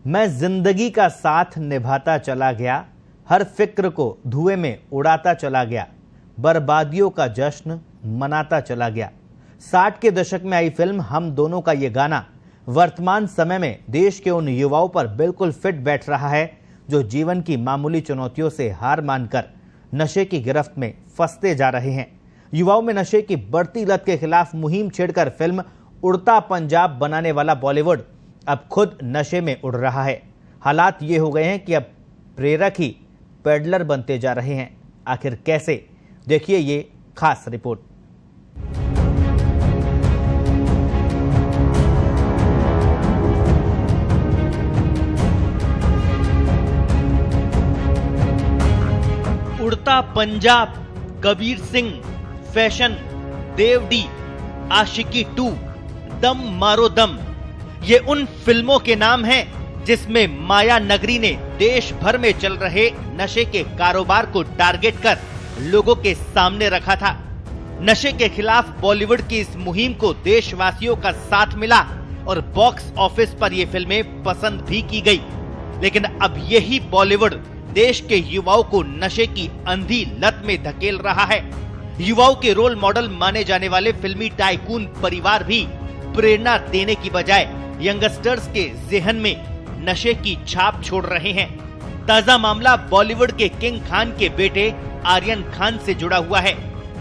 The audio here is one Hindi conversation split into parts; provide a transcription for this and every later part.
मैं जिंदगी का साथ निभाता चला गया, हर फिक्र को धुएं में उड़ाता चला गया, बर्बादियों का जश्न मनाता चला गया। 60 के दशक में आई फिल्म हम दोनों का ये गाना वर्तमान समय में देश के उन युवाओं पर बिल्कुल फिट बैठ रहा है जो जीवन की मामूली चुनौतियों से हार मानकर नशे की गिरफ्त में फंसते जा रहे हैं। युवाओं में नशे की बढ़ती लत के खिलाफ मुहिम छेड़कर फिल्म उड़ता पंजाब बनाने वाला बॉलीवुड अब खुद नशे में उड़ रहा है। हालात ये हो गए हैं कि अब प्रेरक ही पेडलर बनते जा रहे हैं। आखिर कैसे, देखिए ये खास रिपोर्ट। उड़ता पंजाब, कबीर सिंह, फैशन, देवडी, आशिकी 2, दम मारो दम, ये उन फिल्मों के नाम हैं जिसमें माया नगरी ने देश भर में चल रहे नशे के कारोबार को टारगेट कर लोगों के सामने रखा था। नशे के खिलाफ बॉलीवुड की इस मुहिम को देशवासियों का साथ मिला और बॉक्स ऑफिस पर ये फिल्में पसंद भी की गई। लेकिन अब यही बॉलीवुड देश के युवाओं को नशे की अंधी लत में धकेल रहा है। युवाओं के रोल मॉडल माने जाने वाले फिल्मी टाइकून परिवार भी प्रेरणा देने की बजाय यंगस्टर्स के ज़हन में नशे की छाप छोड़ रहे हैं। ताजा मामला बॉलीवुड के किंग खान के बेटे आर्यन खान से जुड़ा हुआ है,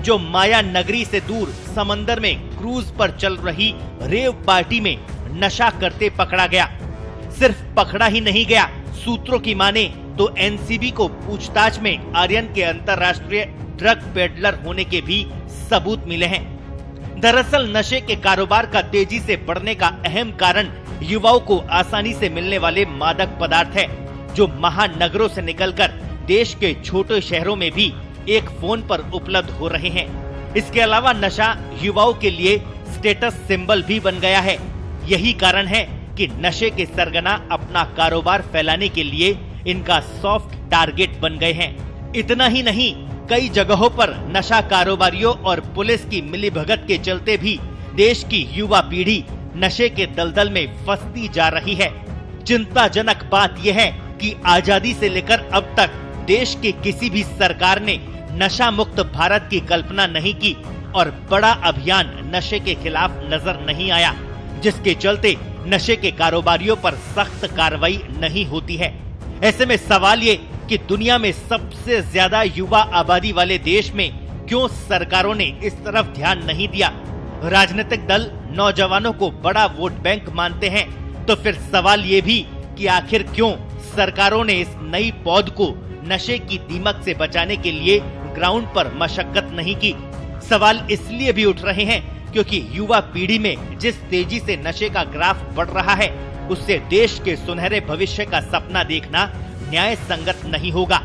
जो माया नगरी से दूर समंदर में क्रूज पर चल रही रेव पार्टी में नशा करते पकड़ा गया। सिर्फ पकड़ा ही नहीं गया, सूत्रों की माने तो एनसीबी को पूछताछ में आर्यन के अंतर्राष्ट्रीय ड्रग पेडलर होने के भी सबूत मिले हैं। दरअसल नशे के कारोबार का तेजी से बढ़ने का अहम कारण युवाओं को आसानी से मिलने वाले मादक पदार्थ है, जो महानगरों से निकलकर देश के छोटे शहरों में भी एक फोन पर उपलब्ध हो रहे हैं। इसके अलावा नशा युवाओं के लिए स्टेटस सिंबल भी बन गया है। यही कारण है कि नशे के सरगना अपना कारोबार फैलाने के लिए इनका सॉफ्ट टारगेट बन गए हैं। इतना ही नहीं, कई जगहों पर नशा कारोबारियों और पुलिस की मिलीभगत के चलते भी देश की युवा पीढ़ी नशे के दलदल में फंसती जा रही है। चिंताजनक बात यह है कि आजादी से लेकर अब तक देश की किसी भी सरकार ने नशा मुक्त भारत की कल्पना नहीं की और बड़ा अभियान नशे के खिलाफ नजर नहीं आया, जिसके चलते नशे के कारोबारियों पर सख्त कार्रवाई नहीं होती है। ऐसे में सवाल ये कि दुनिया में सबसे ज्यादा युवा आबादी वाले देश में क्यों सरकारों ने इस तरफ ध्यान नहीं दिया। राजनीतिक दल नौजवानों को बड़ा वोट बैंक मानते हैं, तो फिर सवाल ये भी कि आखिर क्यों सरकारों ने इस नई पौध को नशे की दीमक से बचाने के लिए ग्राउंड पर मशक्कत नहीं की। सवाल इसलिए भी उठ रहे हैं क्योंकि युवा पीढ़ी में जिस तेजी से नशे का ग्राफ बढ़ रहा है, उससे देश के सुनहरे भविष्य का सपना देखना न्याय संगत नहीं होगा।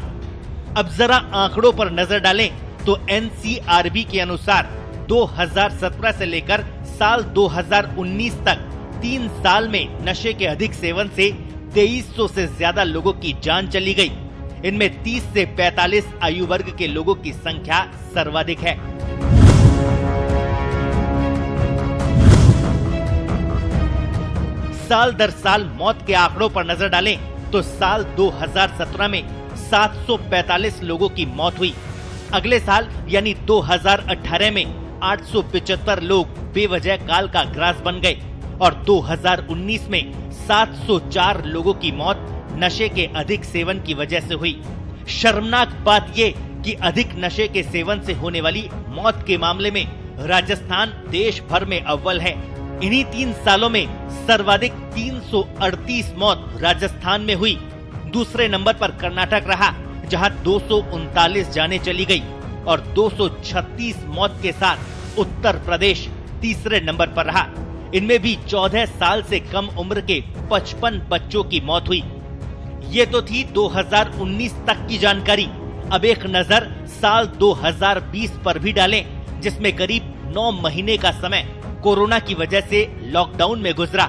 अब जरा आंकड़ों पर नजर डालें तो एनसीआरबी के अनुसार 2017 से लेकर साल 2019 तक 3 साल में नशे के अधिक सेवन से 2300 से ज्यादा लोगों की जान चली गई। इनमें 30 से 45 आयु वर्ग के लोगों की संख्या सर्वाधिक है। साल दर साल मौत के आंकड़ों पर नजर डालें तो साल 2017 में 745 लोगों की मौत हुई। अगले साल यानी 2018 में 875 लोग बेवजह काल का ग्रास बन गए और 2019 में 704 लोगों की मौत नशे के अधिक सेवन की वजह से हुई। शर्मनाक बात ये कि अधिक नशे के सेवन से होने वाली मौत के मामले में राजस्थान देश भर में अव्वल है। इन्हीं 3 सालों में सर्वाधिक 338 मौत राजस्थान में हुई। दूसरे नंबर पर कर्नाटक रहा, जहां 239 जानें चली गई और 236 मौत के साथ उत्तर प्रदेश तीसरे नंबर पर रहा। इनमें भी 14 साल से कम उम्र के 55 बच्चों की मौत हुई। ये तो थी 2019 तक की जानकारी। अब एक नजर साल 2020 पर भी डालें, जिसमें करीब 9 महीने का समय कोरोना की वजह से लॉकडाउन में गुजरा।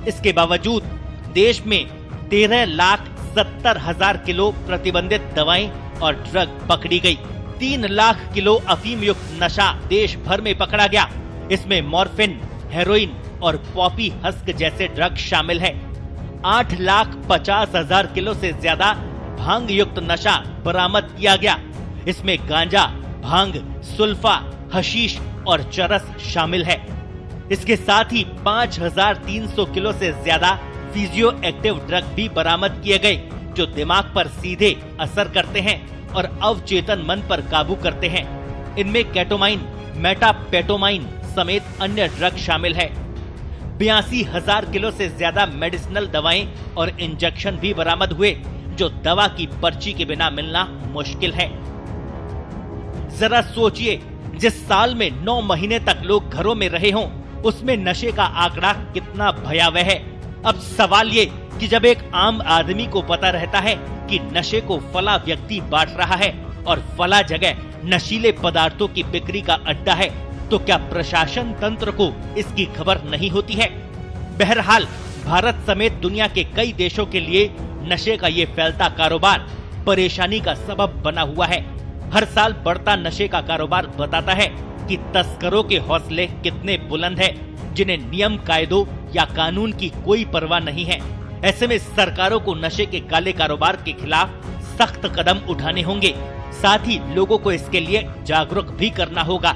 इसके बावजूद देश में 13,70,000 किलो प्रतिबंधित दवाएं और ड्रग पकड़ी गई। 3 लाख किलो अफीम युक्त नशा देश भर में पकड़ा गया। इसमें मॉर्फिन, हेरोइन और पॉपी हस्क जैसे ड्रग शामिल है। 8,50,000 किलो से ज्यादा भांग युक्त नशा बरामद किया गया। इसमें गांजा, भांग, सुल्फा, हशीश और चरस शामिल है। इसके साथ ही 5,300 किलो से ज्यादा फिजियो एक्टिव ड्रग भी बरामद किए गए, जो दिमाग पर सीधे असर करते हैं और अवचेतन मन पर काबू करते हैं। इनमें केटोमाइन, मेटापेटोमाइन समेत अन्य ड्रग शामिल है। 82,000 किलो से ज्यादा मेडिसिनल दवाएं और इंजेक्शन भी बरामद हुए, जो दवा की पर्ची के बिना मिलना मुश्किल है। जरा सोचिए, जिस साल में 9 महीने तक लोग घरों में रहे हों, उसमें नशे का आंकड़ा कितना भयावह है। अब सवाल ये कि जब एक आम आदमी को पता रहता है कि नशे को फला व्यक्ति बांट रहा है और फला जगह नशीले पदार्थों की बिक्री का अड्डा है, तो क्या प्रशासन तंत्र को इसकी खबर नहीं होती है? बहरहाल भारत समेत दुनिया के कई देशों के लिए नशे का ये फैलता कारोबार परेशानी का सबब बना हुआ है। हर साल बढ़ता नशे का कारोबार बताता है कि तस्करों के हौसले कितने बुलंद हैं, जिन्हें नियम कायदों या कानून की कोई परवाह नहीं है। ऐसे में सरकारों को नशे के काले कारोबार के खिलाफ सख्त कदम उठाने होंगे। साथ ही लोगों को इसके लिए जागरूक भी करना होगा,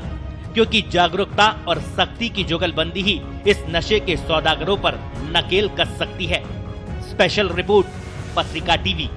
क्योंकि जागरूकता और सख्ती की जुगलबंदी ही इस नशे के सौदागरों पर नकेल कस सकती है। स्पेशल रिपोर्ट, पत्रिका टीवी।